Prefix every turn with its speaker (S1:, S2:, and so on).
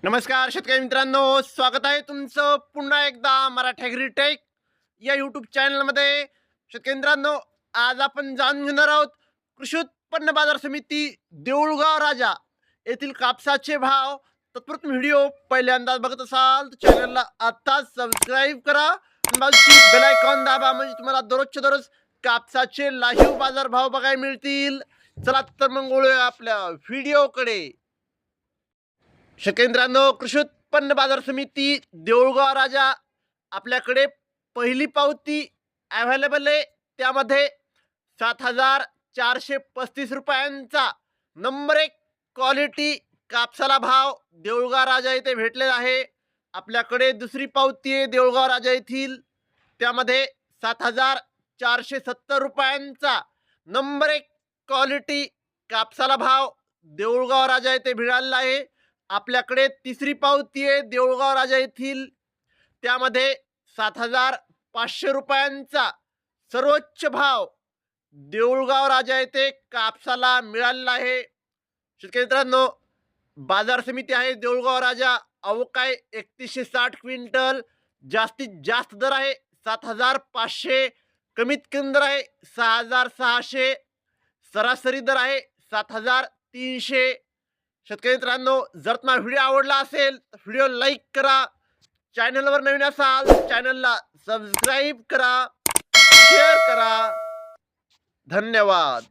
S1: नमस्कार शेतकरी मित्रांनो, स्वागत आहे तुमचं पुन्हा एकदा मराठी ॲग्रीटेक या यूट्यूब चॅनलमध्ये. शेतकरी मित्रांनो, आज आपण जाणून घेणार आहोत कृषी उत्पन्न बाजार समिती देऊळगाव राजा येथील कापसाचे भाव. तत्पूर्वी व्हिडिओ पहिल्यांदाच बघत असाल तर चॅनलला आत्ताच सबस्क्राईब करा आणि बाजूची बेल आयकॉन दाबा, म्हणजे तुम्हाला दररोजच्या दररोज कापसाचे लाईव्ह बाजार भाव बघायला मिळतील. चला तर मग वळूया आपल्या व्हिडिओकडे. शेतकरी मित्रांनो, कृषी उत्पन्न बाजार समिती देऊळगाव राजा आपल्याकडे पहिली पावती अवेलेबल आहे. त्यामध्ये 7,435 रुपयांचा नंबर 1 क्वालिटी कापसाला भाव देऊळगाव राजा येथे भेटलेला आहे. आपल्याकडे दुसरी पावती आहे देऊळगाव राजा येथील, त्यामध्ये 7,470 रुपयांचा नंबर 1 क्वालिटी कापसाला भाव देऊळगाव राजा येथे मिळालेला आहे. आपल्याकडे तिसरी पावती आहे देऊळगाव राजा येथील, त्यामध्ये 7,500 रुपयांचा सर्वोच्च भाव देऊळगाव राजा येथे कापसाला मिळालेला आहे. शेतकरी मित्रांनो, बाजार समिती आहे देऊळगाव राजा, अवकाय 3160 क्विंटल. जास्तीत जास्त दर आहे 7,500, कमीत कमी दर आहे 6,600, सरासरी दर आहे 7,300. शेतकरी मित्रांनो, जर तुम्हाला व्हिडिओ आवडला असेल तर व्हिडिओ लाईक करा, चॅनलवर नवीन असाल तर चॅनलला सबस्क्राईब करा, शेअर करा. धन्यवाद.